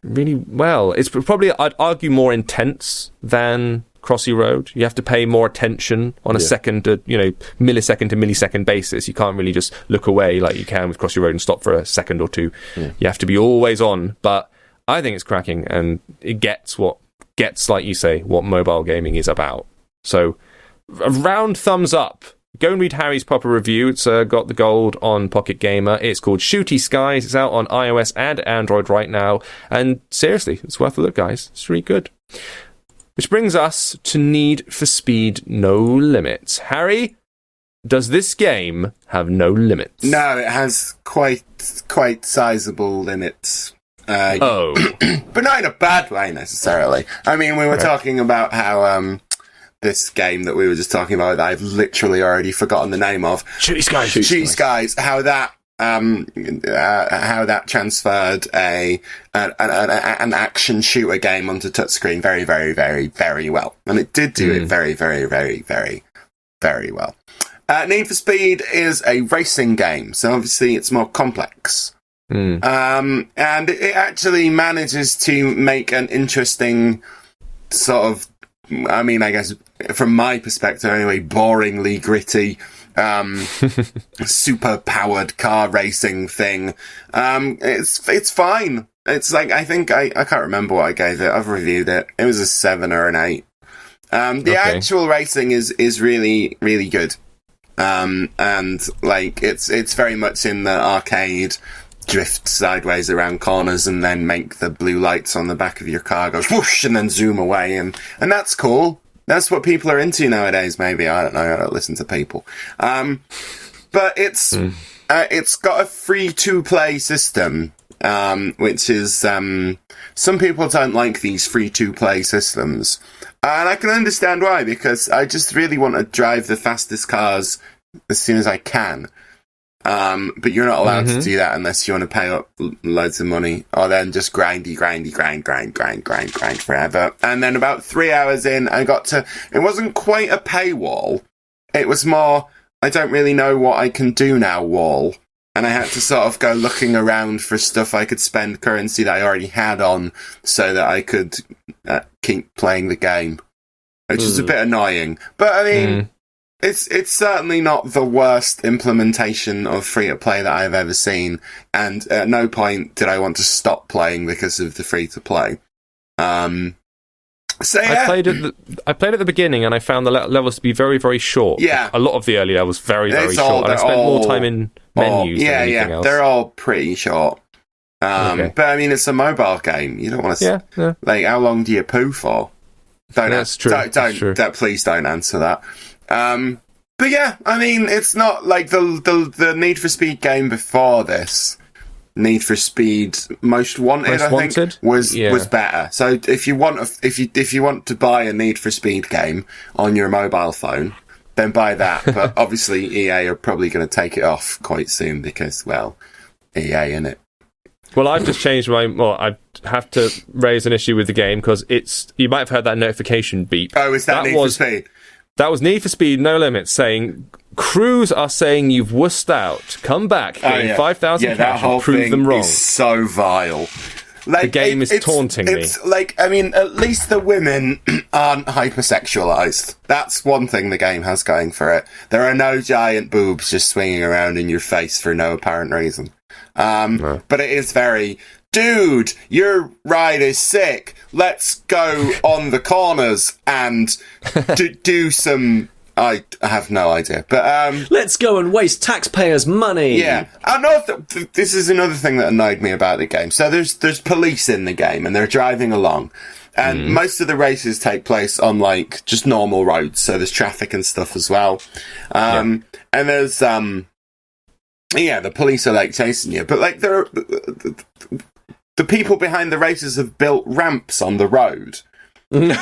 really well. It's probably, I'd argue, more intense than Crossy Road. You have to pay more attention on a second, millisecond to millisecond basis. You can't really just look away like you can with Crossy Road and stop for a second or two. Yeah. You have to be always on. But I think it's cracking, and it gets, like you say, what mobile gaming is about. So, a round thumbs up. Go and read Harry's proper review. It's got the gold on Pocket Gamer. It's called Shooty Skies. It's out on iOS and Android right now. And seriously, it's worth a look, guys. It's really good. Which brings us to Need for Speed No Limits. Harry, does this game have no limits? No, it has quite sizable limits. But not in a bad way, necessarily. I mean, we were talking about how... this game that we were just talking about that I've literally already forgotten the name of. Shooty Skies. Shooty Skies. How that transferred an action shooter game onto touchscreen very, very, very, very well. And it did do it very, very, very, very, very well. Need for Speed is a racing game, so obviously it's more complex. And it actually manages to make an interesting sort of, I mean, I guess from my perspective anyway, boringly gritty, super powered car racing thing. It's fine. It's like, I think I can't remember what I gave it. I've reviewed it. It was a 7 or an 8. The actual racing is really, really good. And like, it's very much in the arcade, drift sideways around corners and then make the blue lights on the back of your car go whoosh and then zoom away, and that's cool. That's what people are into nowadays, maybe. I don't know, I don't listen to people. But it's got a free-to-play system, which is... some people don't like these free-to-play systems. And I can understand why, because I just really want to drive the fastest cars as soon as I can. But you're not allowed to do that unless you want to pay up loads of money, or then just grind forever. And then about 3 hours in, I got to, it wasn't quite a paywall. It was more, I don't really know what I can do now wall. And I had to sort of go looking around for stuff I could spend currency that I already had on so that I could keep playing the game, which is a bit annoying. But I mean, It's certainly not the worst implementation of free-to-play that I've ever seen, and at no point did I want to stop playing because of the free-to-play. So yeah. I played at the beginning, and I found the levels to be very, very short. Yeah. A lot of the early levels very, very short, and I spent more time in menus than anything else. They're all pretty short. But I mean, it's a mobile game. You don't want to... Yeah. Like, how long do you poo for? That's true. Please don't answer that. But yeah, I mean, it's not like the Need for Speed game before this. Need for Speed Most Wanted, I think, was better. So if you want to buy a Need for Speed game on your mobile phone, then buy that. But obviously, EA are probably going to take it off quite soon because, well, EA, innit? Well, I've just changed I have to raise an issue with the game because you might have heard that notification beep. Oh, is that Need for Speed? That was Need for Speed No Limits saying, crews are saying you've wussed out. Come back, gain 5,000 cash and prove them wrong. Is so vile. Like, the game is taunting me. It's like, I mean, at least the women aren't hypersexualized. That's one thing the game has going for it. There are no giant boobs just swinging around in your face for no apparent reason. But it is very... Dude, your ride is sick. Let's go on the corners and do some... I have no idea. But let's go and waste taxpayers' money. Yeah. I know this is another thing that annoyed me about the game. So there's police in the game and they're driving along. And most of the races take place on, like, just normal roads. So there's traffic and stuff as well. And there's... the police are, like, chasing you. But, like, the people behind the races have built ramps on the road. But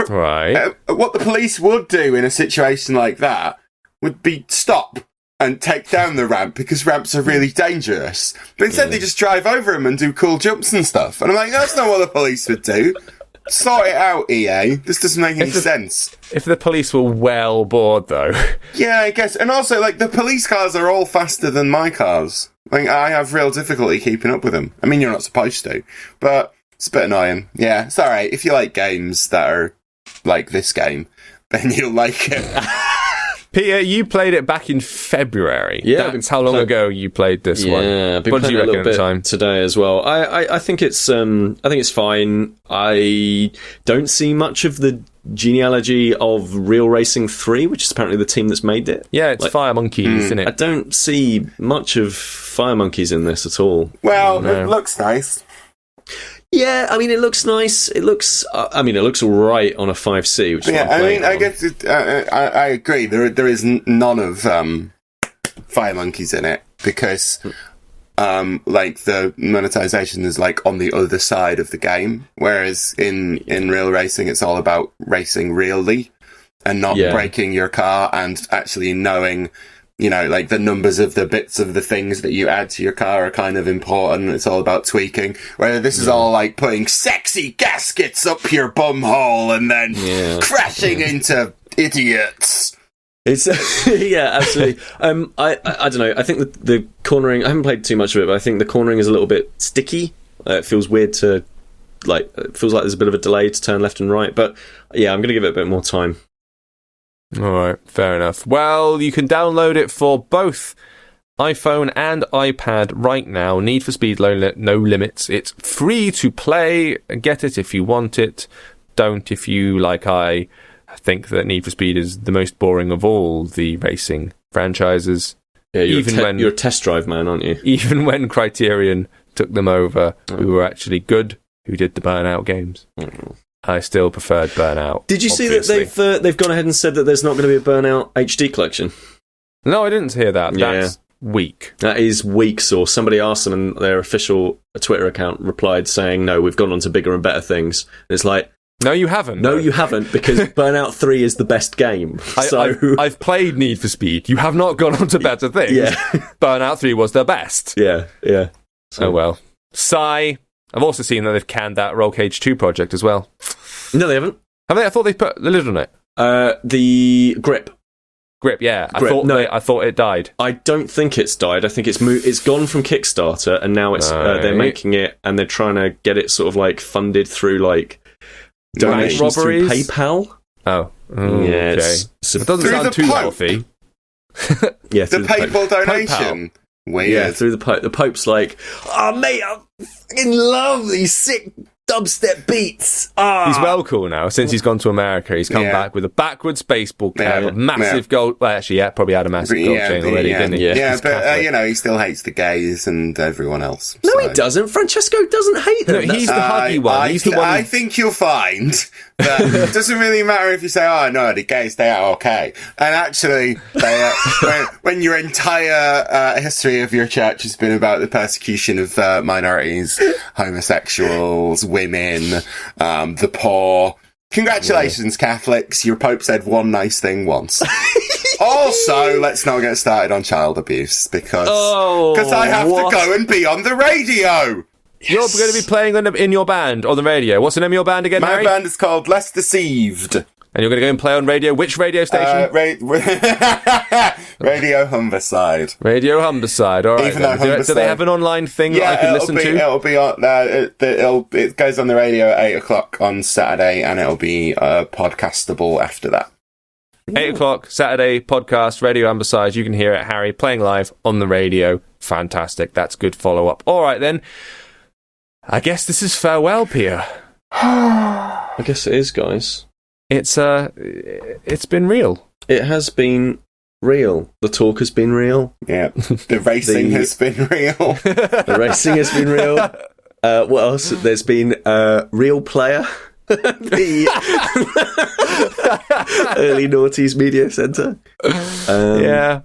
right. What the police would do in a situation like that would be stop and take down the ramp because ramps are really dangerous. But instead they just drive over them and do cool jumps and stuff. And I'm like, that's not what the police would do. Sort it out, EA. This doesn't make any sense. If the police were well bored, though. Yeah, I guess. And also, like, the police cars are all faster than my cars. Like, I have real difficulty keeping up with them. I mean, you're not supposed to, but it's a bit annoying. Yeah, it's alright. If you like games that are, like this game, then you'll like it. Peter, you played it back in February. Yeah, That's how long ago you played this one. Yeah, I've been What did playing you it a reckon little at the bit time? today as well. I think it's fine. I don't see much of the genealogy of Real Racing 3, which is apparently the team that's made it. Yeah, it's Fire Monkeys, isn't I it? don't see much of Fire Monkeys in this at all. Well, it looks nice. Yeah, I mean, it looks nice. It looks all right on a 5C, which is what I'm playing I on. guess I agree. There is none of Fire Monkeys in it because like the monetization is like on the other side of the game, whereas in Real Racing it's all about racing really and not breaking your car and actually knowing, you know, like the numbers of the bits of the things that you add to your car are kind of important. It's all about tweaking. Where this is all like putting sexy gaskets up your bum hole and then crashing into idiots. It's yeah, absolutely. I don't know. I think the cornering. I haven't played too much of it, but I think the cornering is a little bit sticky. It feels weird to it feels like there's a bit of a delay to turn left and right. But yeah, I'm going to give it a bit more time. All right, fair enough. Well, you can download it for both iPhone and iPad right now. Need for Speed No Limits. It's free to play. Get it if you want it. Don't if you, like I think that Need for Speed is the most boring of all the racing franchises. Yeah, you're a test drive man, aren't you? Even when Criterion took them over, who were actually good, who did the Burnout games. I still preferred Burnout. Did you obviously. see that they've gone ahead and said that there's not going to be a Burnout HD collection? No, I didn't hear that. Yeah. That's weak. That is weak, or somebody asked them and their official Twitter account replied saying, no, we've gone on to bigger and better things. And it's like, no, you haven't. No, you haven't, because Burnout 3 is the best game. I've played Need for Speed. You have not gone on to better things. Yeah. Burnout 3 was the best. Yeah. Oh well. Sigh. I've also seen that they've canned that Roll Cage 2 project as well. No, they haven't. Have they? I thought they put the lid on it. The Grip, yeah. Grip. I thought it died. I don't think it's died. I think it's gone from Kickstarter, and now it's they're making it, and they're trying to get it sort of like funded through like donations through PayPal. Oh, yeah. okay. It doesn't sound too Pope. healthy. Yeah, The PayPal donation. Weird. Yeah, through the Pope. The Pope's like, oh mate, I fucking love these sick dubstep beats. He's well cool now. Since he's gone to America, he's come back with a backwards baseball cap, a massive gold. Well, actually, probably had a massive gold chain already, didn't he? Yeah, but you know, he still hates the gays and everyone else. No, so. he doesn't. Francesco doesn't hate them. No, he's the huggy one. He's the one. I think you'll find that it doesn't really matter if you say, "Oh no, the gays they are okay," and actually, they, when your entire history of your church has been about the persecution of minorities, homosexuals, women, the poor. Congratulations, Catholics. Your Pope said one nice thing once. Also, let's not get started on child abuse because I have to go and be on the radio. Yes. You're going to be playing in your band on the radio. What's the name of your band again, My Harry? band is called Less Deceived. And you're going to go and play on radio. Which radio station? Radio Humberside. Radio Humberside. All right. Even though Do they have an online thing that I could listen to? It'll be on. It goes on the radio at 8:00 on Saturday, and it'll be podcastable after that. 8:00 Saturday podcast Radio Humberside. You can hear it, Harry, playing live on the radio. Fantastic. That's good follow up. All right then. I guess this is farewell, Pierre. I guess it is, guys. It's been real. It has been real. The talk has been real. Yeah. The racing has been real. The racing has been real. What else? There's been Real Player. The Early Noughties Media Centre. Yeah.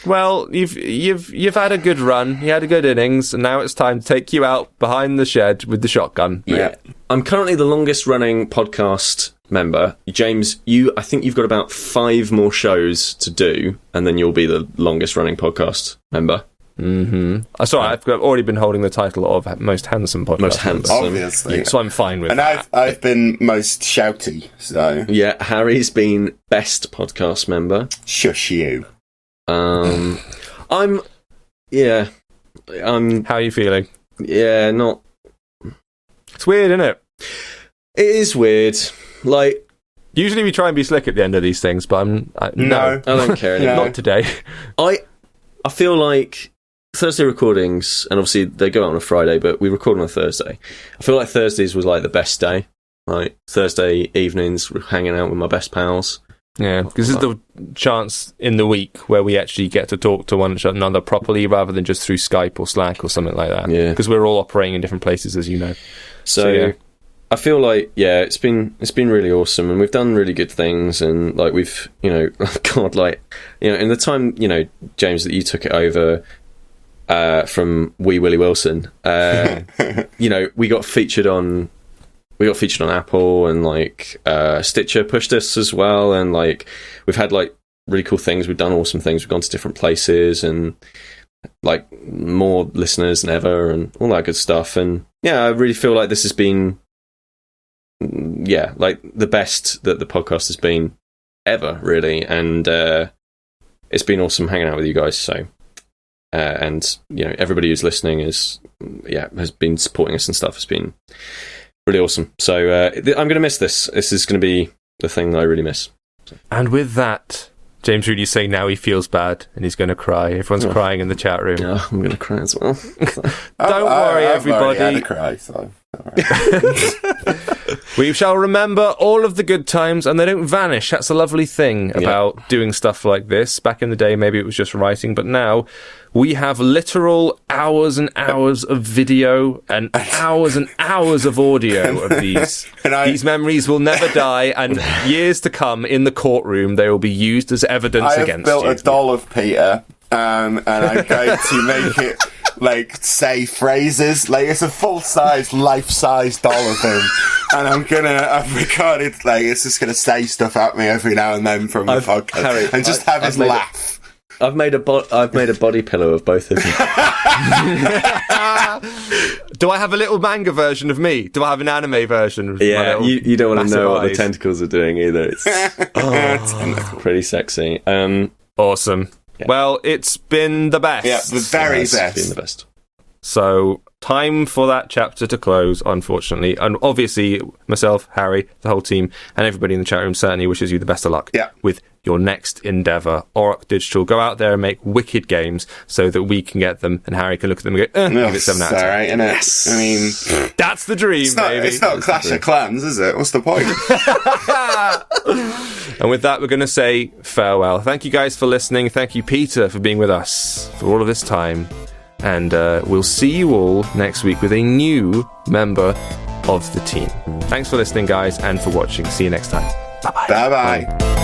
Well, you've had a good run. You had a good innings, and now it's time to take you out behind the shed with the shotgun. Yeah. I'm currently the longest running podcast member. James, I think you've got about 5 more shows to do, and then you'll be the longest running podcast member. Mm-hmm. Sorry, I've already been holding the title of most handsome podcast. Most handsome, obviously. So I'm fine with and that. And I've been most shouty. So yeah, Harry's been best podcast member. Shush you. How are you feeling? Yeah, not. It's weird, isn't it? It is weird. Like, Usually we try and be slick at the end of these things, but no, I don't care anymore. not today. I feel like Thursday recordings, and obviously they go out on a Friday, but we record on a Thursday. I feel like Thursdays was like the best day. Like Thursday evenings, we're hanging out with my best pals. Yeah, because this is the chance in the week where we actually get to talk to one another properly, rather than just through Skype or Slack or something like that. Yeah, because we're all operating in different places, as you know. So yeah. I feel like, it's been really awesome, and we've done really good things, and like we've, God, like, in the time, James, that you took it over from Wee Willie Wilson, we got featured on Apple, and like Stitcher pushed us as well, and like we've had like really cool things. We've done awesome things. We've gone to different places, and like more listeners than ever, and all that good stuff. And yeah, I really feel like this has been, like the best that the podcast has been ever, really. And it's been awesome hanging out with you guys. So, and everybody who's listening has been supporting us and stuff. Has been really awesome. So I'm going to miss this. This is going to be the thing that I really miss. And with that, James Rudy's saying now he feels bad and he's going to cry. Everyone's crying in the chat room. Yeah, I'm going to cry as well. Don't worry, everybody. I've already had a cry, so We shall remember all of the good times, and they don't vanish. That's a lovely thing about doing stuff like this. Back in the day, maybe it was just writing, but now we have literal hours and hours of video and hours of audio of these. These memories will never die, and years to come in the courtroom, they will be used as evidence against you. I have built a doll of Peter, and I'm going to make it like say phrases. Like it's a full-size, life-size doll of him, and I've recorded like it's just gonna say stuff at me every now and then from the podcast, Harry, and just have his laugh. I've made a body pillow of both of you. Do I have a little manga version of me? Do I have an anime version? Of you don't want to know what the tentacles are doing either. It's pretty sexy. Awesome. Yeah. Well, it's been the best. Yeah, the very best. It's been the best. So, time for that chapter to close, unfortunately. And obviously, myself, Harry, the whole team, and everybody in the chat room certainly wishes you the best of luck with your next endeavour. Auroch Digital, go out there and make wicked games so that we can get them and Harry can look at them and go, give it 7 out of 10. All right, yes. I mean, that's the dream, baby. It's not Clash of Clans, is it? What's the point? And with that, we're going to say farewell. Thank you guys for listening. Thank you, Peter, for being with us for all of this time. And we'll see you all next week with a new member of the team. Thanks for listening, guys, and for watching. See you next time. Bye-bye. Bye-bye.